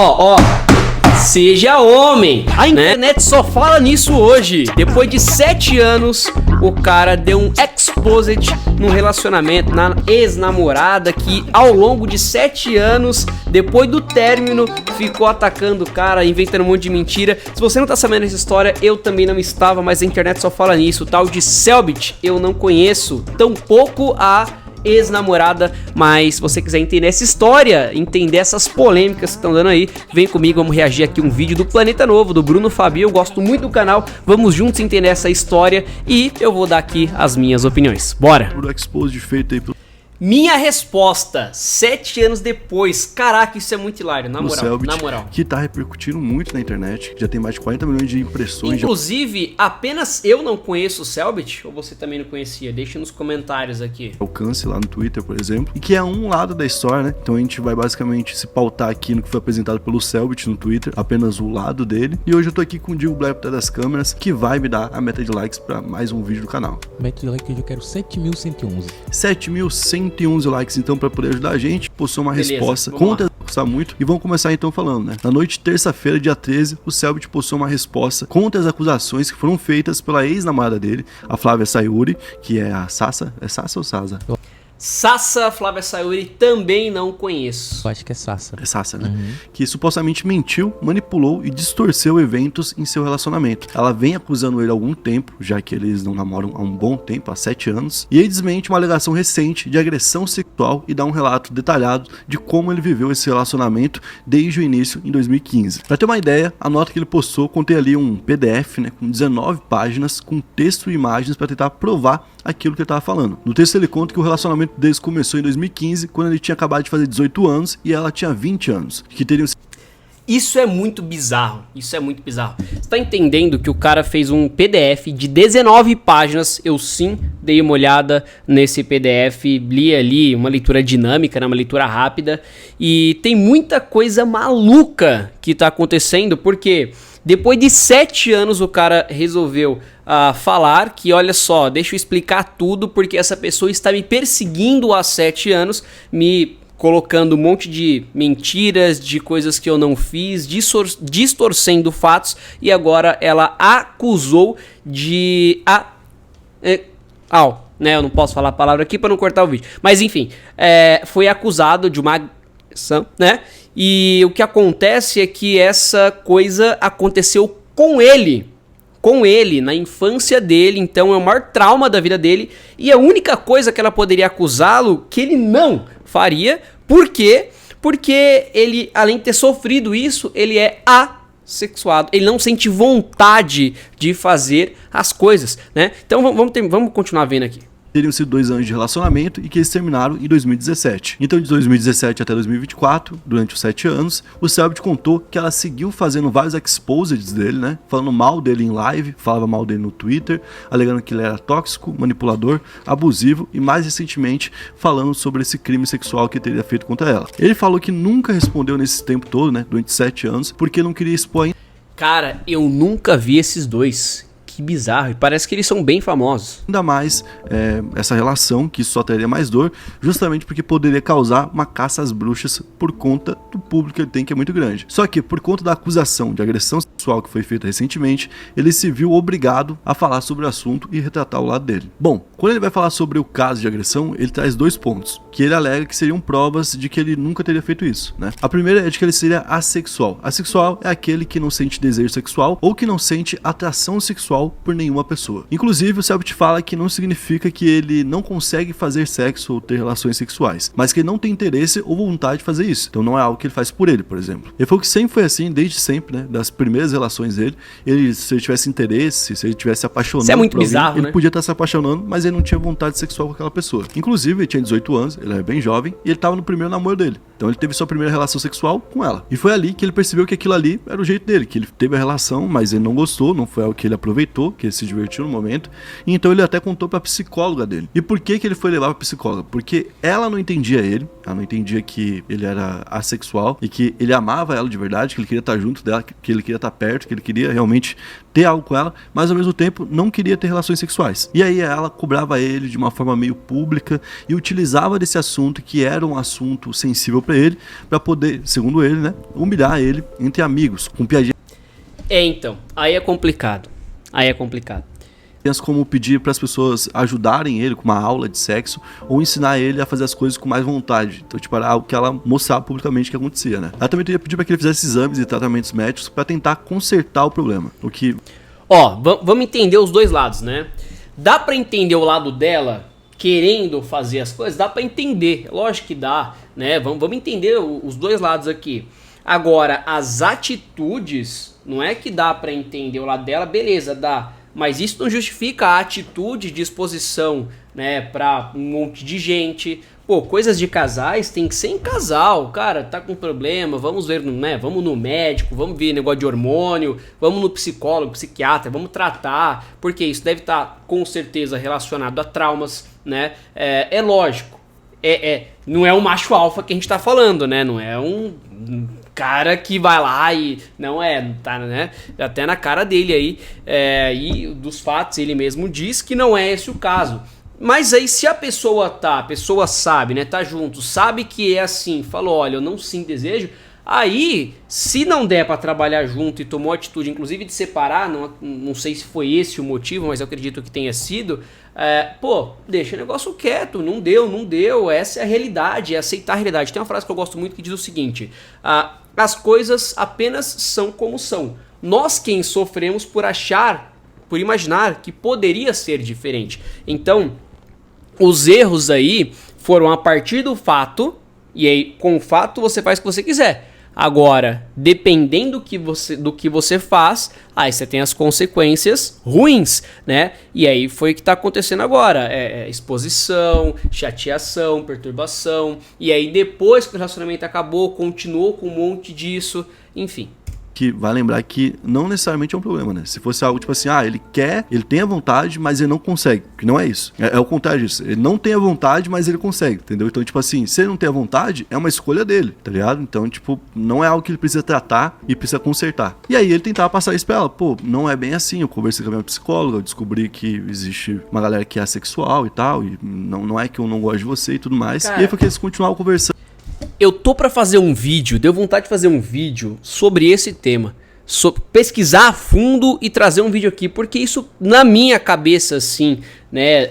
Ó, seja homem. A internet só fala nisso hoje. Depois de 7 anos, o cara deu um exposed num relacionamento, na ex-namorada, que ao longo de 7 anos, depois do término, ficou atacando o cara, inventando um monte de mentira. Se você não tá sabendo essa história, eu também não estava, mas a internet só fala nisso. O tal de Cellbit eu não conheço, tampouco a ex-namorada, mas se você quiser entender essa história, entender essas polêmicas que estão dando aí, vem comigo, vamos reagir aqui um vídeo do Planeta Novo, do Bruno Fabio. Eu gosto muito do canal, vamos juntos entender essa história e eu vou dar aqui as minhas opiniões. Bora! Por expose feito aí pelo Minha resposta, 7 anos depois. Caraca, isso é muito hilário, na moral, Cellbit, na moral. que tá repercutindo muito na internet, já tem mais de 40 milhões de impressões. Inclusive, apenas eu não conheço o Cellbit, ou você também não conhecia? Deixa nos comentários aqui. Alcance lá no Twitter, por exemplo, e que é um lado da história, né? Então a gente vai basicamente se pautar aqui no que foi apresentado pelo Cellbit no Twitter, apenas o lado dele. E hoje eu tô aqui com o Diego Blair por das câmeras, que vai me dar a meta de likes pra mais um vídeo do canal. Meta de likes eu quero 7.111. 7.111 likes, então, para poder ajudar a gente, possui uma resposta vamos contra custar muito. E vamos começar então falando, né? Na noite de terça-feira, dia 13, o Cellbit postou uma resposta contra as acusações que foram feitas pela ex-namorada dele, a Flávia Sayuri, que é a Sassa. É Sassa ou Sasa? Sassa Flávia Sayuri também não conheço. Eu acho que é Sassa. É Sassa, né? Que supostamente mentiu, manipulou e distorceu eventos em seu relacionamento. Ela vem acusando ele há algum tempo, já que eles não namoram há um bom tempo, há 7 anos, e ele desmente uma alegação recente de agressão sexual e dá um relato detalhado de como ele viveu esse relacionamento desde o início em 2015. Pra ter uma ideia, a nota que ele postou contém ali um PDF, né, com 19 páginas, com texto e imagens para tentar provar aquilo que ele estava falando. No texto ele conta que o relacionamento deles começou em 2015, quando ele tinha acabado de fazer 18 anos e ela tinha 20 anos, que teriam... Isso é muito bizarro, isso é muito bizarro. Você tá entendendo que o cara fez um PDF de 19 páginas, eu sim dei uma olhada nesse PDF, li ali uma leitura dinâmica, né, uma leitura rápida, e tem muita coisa maluca que tá acontecendo, porque depois de 7 anos o cara resolveu falar que, olha só, deixa eu explicar tudo, porque essa pessoa está me perseguindo há 7 anos, me colocando um monte de mentiras, de coisas que eu não fiz, distorcendo fatos, e agora ela acusou de... né, eu não posso falar a palavra aqui para não cortar o vídeo. Mas enfim, foi acusado de uma agressão, né? E o que acontece é que essa coisa aconteceu com ele, na infância dele, então é o maior trauma da vida dele, e a única coisa que ela poderia acusá-lo, que ele não faria, por quê? Porque ele, além de ter sofrido isso, ele é assexuado, ele não sente vontade de fazer as coisas, né? Então vamos continuar vendo aqui. Teriam sido 2 anos de relacionamento e que eles terminaram em 2017. Então, de 2017 até 2024, durante os 7 anos, o Cellbit contou que ela seguiu fazendo vários exposeds dele, né? Falando mal dele em live, falava mal dele no Twitter, alegando que ele era tóxico, manipulador, abusivo e, mais recentemente, falando sobre esse crime sexual que ele teria feito contra ela. Ele falou que nunca respondeu nesse tempo todo, né? Durante 7 anos, porque não queria expor ainda. Cara, eu nunca vi esses dois. Que bizarro, e parece que eles são bem famosos. Ainda mais essa relação, que isso só teria mais dor, justamente porque poderia causar uma caça às bruxas por conta do público que ele tem, que é muito grande. Só que, por conta da acusação de agressão sexual que foi feita recentemente, ele se viu obrigado a falar sobre o assunto e retratar o lado dele. Bom, quando ele vai falar sobre o caso de agressão, ele traz 2 pontos, que ele alega que seriam provas de que ele nunca teria feito isso, né? A primeira é de que ele seria assexual. Assexual é aquele que não sente desejo sexual ou que não sente atração sexual por nenhuma pessoa. Inclusive, o Cellbit fala que não significa que ele não consegue fazer sexo ou ter relações sexuais, mas que ele não tem interesse ou vontade de fazer isso. Então não é algo que ele faz por ele, por exemplo. Ele falou que sempre foi assim, desde sempre, né? Das primeiras relações dele. Se ele tivesse interesse, se ele tivesse se apaixonando, isso é muito por alguém, bizarro, ele podia estar se apaixonando, mas ele não tinha vontade sexual com aquela pessoa. Inclusive, ele tinha 18 anos, ele era bem jovem, e ele estava no primeiro namoro dele. Então ele teve sua primeira relação sexual com ela. E foi ali que ele percebeu que aquilo ali era o jeito dele, que ele teve a relação, mas ele não gostou, não foi algo que ele aproveitou, que ele se divertiu no momento. E então ele até contou pra psicóloga dele. E por que ele foi levar pra psicóloga? Porque ela não entendia ele, ela não entendia que ele era assexual e que ele amava ela de verdade, que ele queria estar junto dela, que ele queria estar perto, que ele queria realmente ter algo com ela, mas ao mesmo tempo não queria ter relações sexuais. E aí ela cobrava ele de uma forma meio pública e utilizava desse assunto, que era um assunto sensível para ele, para poder, segundo ele, né, humilhar ele entre amigos, com piadinhas. Então, aí é complicado. Como pedir para as pessoas ajudarem ele com uma aula de sexo ou ensinar ele a fazer as coisas com mais vontade. Então, tipo, era algo que ela mostrava publicamente que acontecia, né? Ela também teria pedido para que ele fizesse exames e tratamentos médicos para tentar consertar o problema. O que... Vamos entender os dois lados, né? Dá para entender o lado dela querendo fazer as coisas? Dá para entender, lógico que dá, né? Vamos entender os dois lados aqui. Agora, as atitudes, não é que dá para entender o lado dela, beleza, dá. Mas isso não justifica a atitude de exposição, né, pra um monte de gente. Pô, coisas de casais tem que ser em casal. Cara, tá com problema, vamos ver, né, vamos no médico, vamos ver negócio de hormônio, vamos no psicólogo, psiquiatra, vamos tratar, porque isso deve estar com certeza relacionado a traumas, né, é lógico. Não é um macho alfa que a gente tá falando, né, não é um cara que vai lá e não tá, né? Até na cara dele aí, e dos fatos ele mesmo diz que não é esse o caso. Mas aí se a pessoa sabe, né, tá junto, sabe que é assim, falou, olha, eu não sinto desejo, aí se não der pra trabalhar junto e tomou atitude, inclusive de separar, não sei se foi esse o motivo, mas eu acredito que tenha sido, deixa o negócio quieto, não deu, essa é a realidade, é aceitar a realidade. Tem uma frase que eu gosto muito que diz o seguinte, as coisas apenas são como são. Nós quem sofremos por imaginar que poderia ser diferente. Então, os erros aí foram a partir do fato, e aí com o fato você faz o que você quiser. Agora, dependendo do que você faz, aí você tem as consequências ruins, né? E aí foi o que está acontecendo agora. Exposição, chateação, perturbação. E aí depois que o relacionamento acabou, continuou com um monte disso, enfim. Que vai lembrar que não necessariamente é um problema, né? Se fosse algo tipo assim, ele tem a vontade, mas ele não consegue. Que não é isso. É o contrário disso. Ele não tem a vontade, mas ele consegue, entendeu? Então, tipo assim, se ele não tem a vontade, é uma escolha dele, tá ligado? Então, tipo, não é algo que ele precisa tratar e precisa consertar. E aí ele tentava passar isso pra ela. Pô, não é bem assim. Eu conversei com a minha psicóloga, eu descobri que existe uma galera que é assexual e tal, e não é que eu não gosto de você e tudo mais. Cara, e aí foi que eles continuavam conversando. Eu tô pra fazer um vídeo, deu vontade de fazer um vídeo sobre esse tema, pesquisar a fundo e trazer um vídeo aqui, porque isso na minha cabeça assim, né,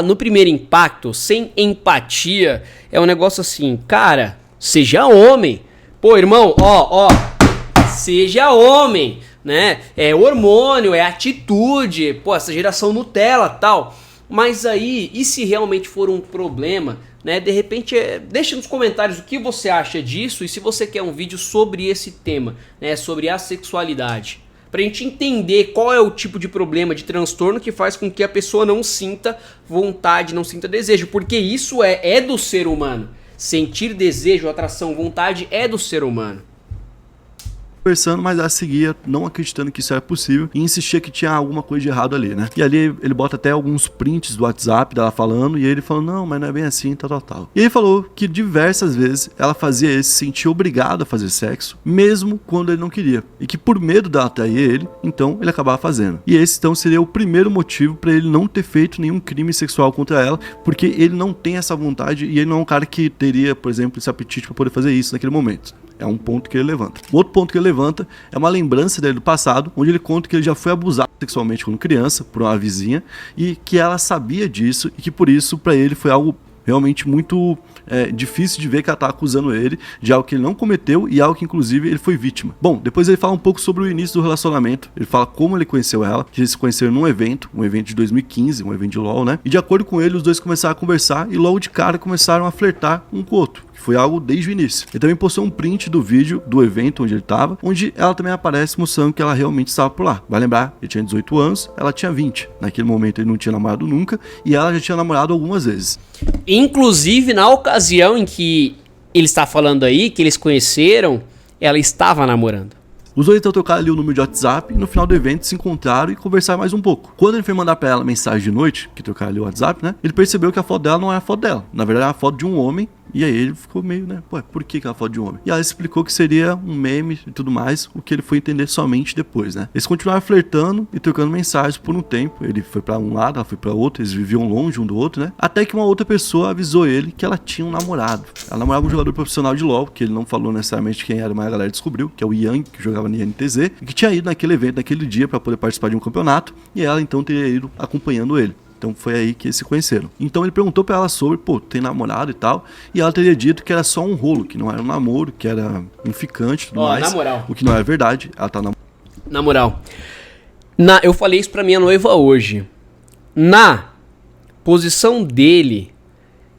no primeiro impacto, sem empatia, é um negócio assim, cara, seja homem, pô irmão, seja homem, né, é hormônio, é atitude, pô, essa geração Nutella tal, mas aí, e se realmente for um problema, né, de repente, deixa nos comentários o que você acha disso e se você quer um vídeo sobre esse tema, né, sobre a sexualidade. Pra gente entender qual é o tipo de problema, de transtorno que faz com que a pessoa não sinta vontade, não sinta desejo. Porque isso é do ser humano. Sentir desejo, atração, vontade é do ser humano. Conversando, mas ela seguia não acreditando que isso era possível e insistia que tinha alguma coisa de errado ali, né? E ali ele bota até alguns prints do WhatsApp dela falando e ele falou, não, mas não é bem assim, tal. E ele falou que diversas vezes ela fazia ele se sentir obrigado a fazer sexo, mesmo quando ele não queria. E que por medo dela atrair ele, então ele acabava fazendo. E esse então seria o primeiro motivo para ele não ter feito nenhum crime sexual contra ela, porque ele não tem essa vontade e ele não é um cara que teria, por exemplo, esse apetite para poder fazer isso naquele momento. É um ponto que ele levanta. O outro ponto que ele levanta é uma lembrança dele do passado, onde ele conta que ele já foi abusado sexualmente quando criança por uma vizinha e que ela sabia disso e que por isso para ele foi algo realmente muito difícil de ver que ela tá acusando ele de algo que ele não cometeu e algo que inclusive ele foi vítima. Bom, depois ele fala um pouco sobre o início do relacionamento, ele fala como ele conheceu ela, que eles se conheceram num evento, um evento de 2015, um evento de LOL, né? E de acordo com ele, os dois começaram a conversar e logo de cara começaram a flertar um com o outro. Foi algo desde o início. Ele também postou um print do vídeo do evento onde ele estava, onde ela também aparece mostrando que ela realmente estava por lá. Vai lembrar, ele tinha 18 anos, ela tinha 20. Naquele momento ele não tinha namorado nunca e ela já tinha namorado algumas vezes. Inclusive, na ocasião em que ele está falando aí, que eles conheceram, ela estava namorando. Os dois então trocaram ali o número de WhatsApp e no final do evento se encontraram e conversaram mais um pouco. Quando ele foi mandar pra ela mensagem de noite, que trocaram ali o WhatsApp, né? Ele percebeu que a foto dela não era a foto dela. Na verdade era a foto de um homem E aí ele ficou meio, né, pô, por que ela foto de homem? E ela explicou que seria um meme e tudo mais, o que ele foi entender somente depois, né? Eles continuaram flertando e trocando mensagens por um tempo. Ele foi pra um lado, ela foi pra outro, eles viviam longe um do outro, né? Até que uma outra pessoa avisou ele que ela tinha um namorado. Ela namorava um jogador profissional de LoL, que ele não falou necessariamente quem era, mas a galera descobriu, que é o Yang, que jogava no INTZ, e que tinha ido naquele evento, naquele dia, pra poder participar de um campeonato, e ela então teria ido acompanhando ele. Então foi aí que eles se conheceram. Então ele perguntou pra ela sobre, pô, tem namorado e tal, e ela teria dito que era só um rolo, que não era um namoro, que era um ficante e tudo mais. Na moral. O que não é verdade, ela tá Na moral. Eu falei isso pra minha noiva hoje. Na posição dele,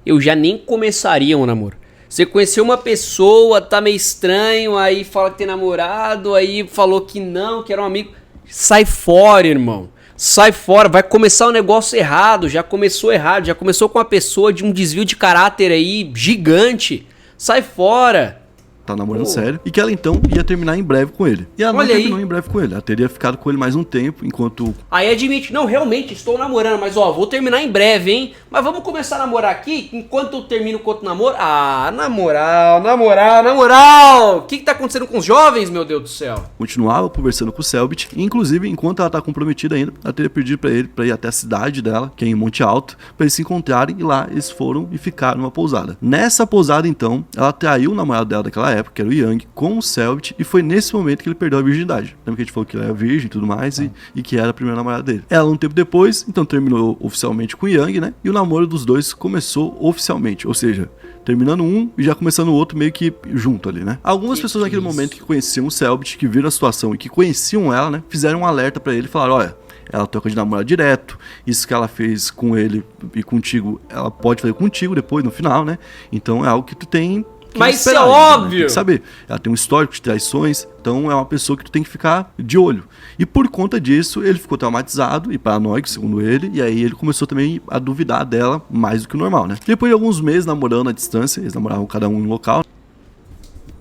eu já nem começaria um namoro. Você conheceu uma pessoa, tá meio estranho, aí fala que tem namorado, aí falou que não, que era um amigo. Sai fora, irmão. Sai fora, vai começar um negócio errado, já começou errado, já começou com uma pessoa de um desvio de caráter aí gigante. Sai fora. Tá namorando sério, e que ela então ia terminar em breve com ele. E ela não terminou em breve com ele, ela teria ficado com ele mais um tempo, enquanto... Aí admite, não, realmente, estou namorando, mas ó, vou terminar em breve, hein? Mas vamos começar a namorar aqui, enquanto eu termino com outro namoro? Ah, na moral, o que tá acontecendo com os jovens, meu Deus do céu? Continuava conversando com o Selbit, e inclusive, enquanto ela tá comprometida ainda, ela teria pedido pra ele pra ir até a cidade dela, que é em Monte Alto, pra eles se encontrarem, e lá eles foram e ficaram numa pousada. Nessa pousada, então, ela traiu o namorado dela daquela época, que era o Yang, com o Selbit, e foi nesse momento que ele perdeu a virgindade. Lembra que a gente falou que ele era virgem e tudo mais, e que era a primeira namorada dele. Ela, um tempo depois, então terminou oficialmente com o Yang, né? E o namoro dos dois começou oficialmente, ou seja, terminando um e já começando o outro meio que junto ali, né? Algumas pessoas naquele momento que conheciam o Selbit, que viram a situação e que conheciam ela, né? Fizeram um alerta pra ele e falaram, olha, ela troca de namorado direto, isso que ela fez com ele e contigo, ela pode fazer contigo depois, no final, né? Então é algo que tu tem... Mas isso é óbvio! Né? Tem que saber. Ela tem um histórico de traições, então é uma pessoa que tu tem que ficar de olho. E por conta disso, ele ficou traumatizado e paranoico, segundo ele, e aí ele começou também a duvidar dela mais do que o normal, né? Depois de alguns meses namorando à distância, eles namoravam cada um em um local.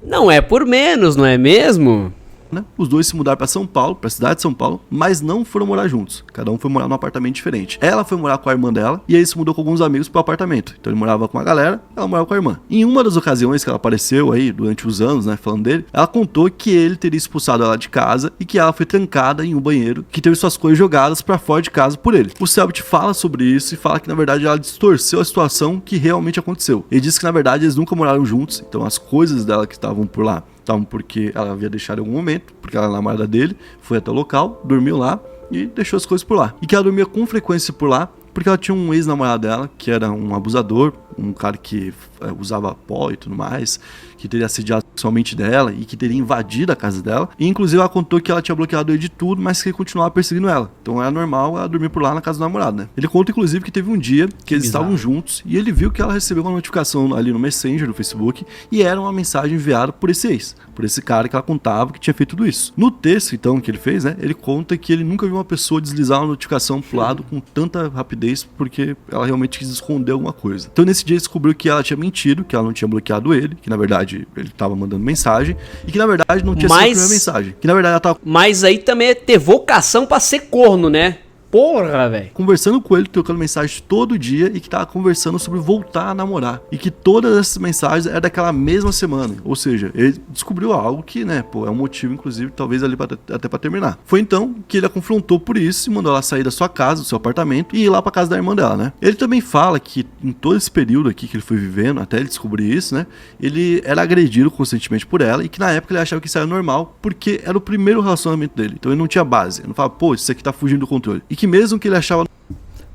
Não é por menos, não é mesmo? Né? Os dois se mudaram pra São Paulo, pra cidade de São Paulo, mas não foram morar juntos. Cada um foi morar num apartamento diferente. Ela foi morar com a irmã dela e aí se mudou com alguns amigos pro apartamento. Então ele morava com a galera, ela morava com a irmã. Em uma das ocasiões que ela apareceu aí, durante os anos, né, falando dele, ela contou que ele teria expulsado ela de casa e que ela foi trancada em um banheiro, que teve suas coisas jogadas pra fora de casa por ele. O Selbit fala sobre isso e fala que na verdade ela distorceu a situação que realmente aconteceu. Ele disse que na verdade eles nunca moraram juntos, então as coisas dela que estavam por lá estavam porque ela havia deixado em algum momento, porque ela era namorada dele, foi até o local, dormiu lá e deixou as coisas por lá. E que ela dormia com frequência por lá, porque ela tinha um ex-namorado dela, que era um abusador, um cara que usava pó e tudo mais, que teria assediado sexualmente dela e que teria invadido a casa dela. E inclusive ela contou que ela tinha bloqueado ele de tudo, mas que ele continuava perseguindo ela. Então era normal ela dormir por lá na casa do namorado, né? Ele conta inclusive que teve um dia que eles estavam juntos e ele viu que ela recebeu uma notificação ali no Messenger do Facebook e era uma mensagem enviada por esse ex, por esse cara que ela contava que tinha feito tudo isso. No texto então que ele fez, né, ele conta que ele nunca viu uma pessoa deslizar uma notificação pro lado com tanta rapidez, porque ela realmente quis esconder alguma coisa. Então nesse dia ele descobriu que ela tinha mentido, que ela não tinha bloqueado ele, que na verdade ele tava mandando mensagem e que na verdade não tinha sido a primeira mensagem, que na verdade ela tava... Mas aí também é ter vocação pra ser corno, né? Porra, velho. Conversando com ele, trocando mensagem todo dia e que tava conversando sobre voltar a namorar. E que todas essas mensagens eram daquela mesma semana. Ou seja, ele descobriu algo que, né, pô, é um motivo, inclusive, talvez ali até pra terminar. Foi então que ele a confrontou por isso e mandou ela sair da sua casa, do seu apartamento e ir lá pra casa da irmã dela, né? Ele também fala que em todo esse período aqui que ele foi vivendo, até ele descobrir isso, né, ele era agredido constantemente por ela e que na época ele achava que isso era normal porque era o primeiro relacionamento dele. Então ele não tinha base. Ele não falava, pô, isso aqui tá fugindo do controle. E que mesmo que ele achava...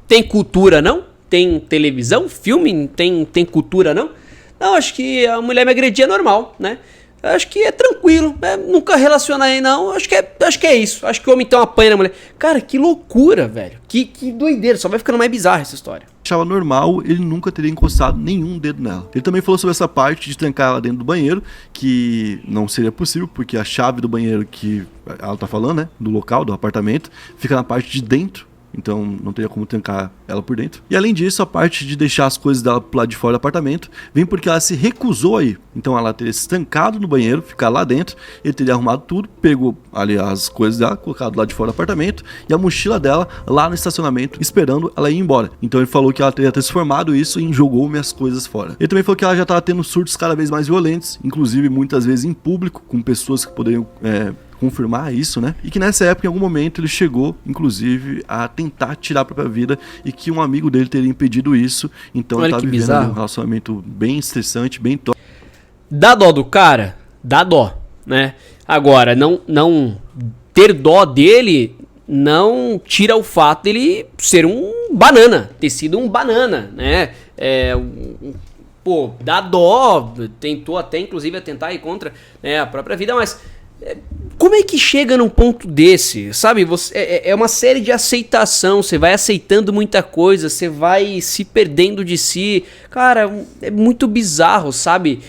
Tem cultura, não? Tem televisão, filme, tem cultura, não? Não, acho que a mulher me agredia normal, né? Acho que é tranquilo, nunca relacionei não, acho que é isso. Acho que o homem então apanha na mulher. Cara, que loucura, velho. Que doideira, só vai ficando mais bizarra essa história. Achava normal, ele nunca teria encostado nenhum dedo nela. Ele também falou sobre essa parte de trancar ela dentro do banheiro, que não seria possível, porque a chave do banheiro que ela tá falando, né, do local, do apartamento, fica na parte de dentro. então não teria como trancar ela por dentro. E além disso, a parte de deixar as coisas dela pro lado de fora do apartamento vem porque ela se recusou a ir. Então ela teria se trancado no banheiro, ficar lá dentro, ele teria arrumado tudo, pegou ali as coisas dela, colocado lá de fora do apartamento e a mochila dela lá no estacionamento esperando ela ir embora. Então ele falou que ela teria transformado isso em jogou minhas coisas fora. Ele também falou que ela já estava tendo surtos cada vez mais violentos, inclusive muitas vezes em público, com pessoas que poderiam confirmar isso, né? E que nessa época, em algum momento, ele chegou, inclusive, a tentar tirar a própria vida e que um amigo dele teria impedido isso. Então ele estava vivendo um relacionamento bem estressante, bem tóxico. Dá dó do cara? Dá dó, né? Agora, não ter dó dele não tira o fato dele ser um banana, ter sido um banana, né? Pô, dá dó, tentou até inclusive tentar ir contra, né, a própria vida, mas como é que chega num ponto desse, sabe? É uma série de aceitação, você vai aceitando muita coisa, você vai se perdendo de si, cara, é muito bizarro, sabe?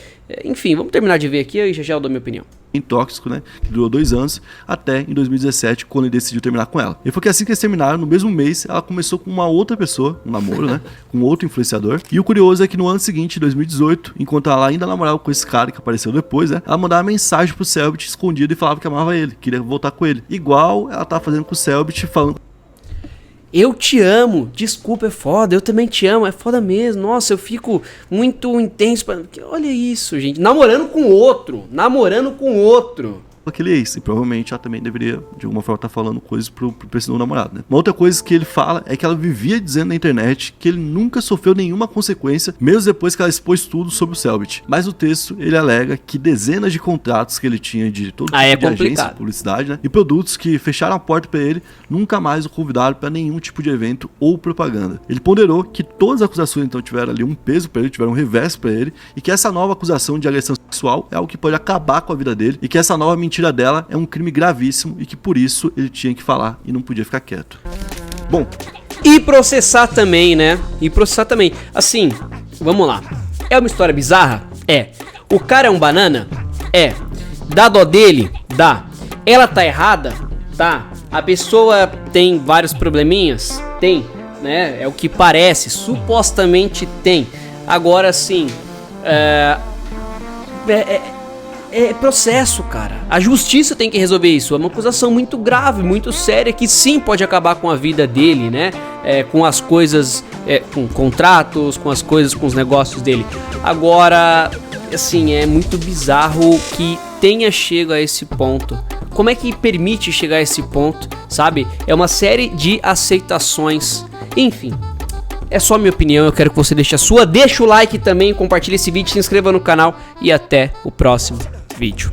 Enfim, vamos terminar de ver aqui e já eu dou minha opinião. Tóxico, né? Que durou 2 anos, até em 2017, quando ele decidiu terminar com ela. E foi que assim que eles terminaram, no mesmo mês, ela começou com uma outra pessoa, um namoro, né? Com outro influenciador. E o curioso é que no ano seguinte, 2018, enquanto ela ainda namorava com esse cara que apareceu depois, né? Ela mandava mensagem pro Selbit escondido e falava que amava ele, queria voltar com ele. Igual ela tava fazendo com o Selbit, falando: eu te amo, desculpa, é foda, eu também te amo, é foda mesmo, nossa, eu fico muito intenso, olha isso, gente, namorando com outro, aquele ex, e provavelmente ela também deveria, de alguma forma, estar falando coisas pro esse novo namorado, né? Uma outra coisa que ele fala é que ela vivia dizendo na internet que ele nunca sofreu nenhuma consequência, mesmo depois que ela expôs tudo sobre o Selbit. Mas no texto, ele alega que dezenas de contratos que ele tinha de todo tipo de agência, publicidade, né? E produtos que fecharam a porta para ele, nunca mais o convidaram para nenhum tipo de evento ou propaganda. Ele ponderou que todas as acusações, então, tiveram ali um peso para ele, tiveram um revés para ele, e que essa nova acusação de agressão sexual é algo que pode acabar com a vida dele, e que essa nova mentira dela é um crime gravíssimo e que por isso ele tinha que falar e não podia ficar quieto. Bom, e processar também, né? Assim, vamos lá. É uma história bizarra? É. O cara é um banana? É. Dá dó dele? Dá. Ela tá errada? Tá. A pessoa tem vários probleminhas? Tem, né? É o que parece, supostamente tem. Agora sim, é processo, cara. A justiça tem que resolver isso. É uma acusação muito grave, muito séria, que sim pode acabar com a vida dele, né? Com as coisas, com contratos, com as coisas, com os negócios dele. Agora, assim, é muito bizarro que tenha chegado a esse ponto. Como é que permite chegar a esse ponto, sabe? É uma série de aceitações. Enfim, é só minha opinião, eu quero que você deixe a sua. Deixa o like também, compartilhe esse vídeo, se inscreva no canal e até o próximo vídeo.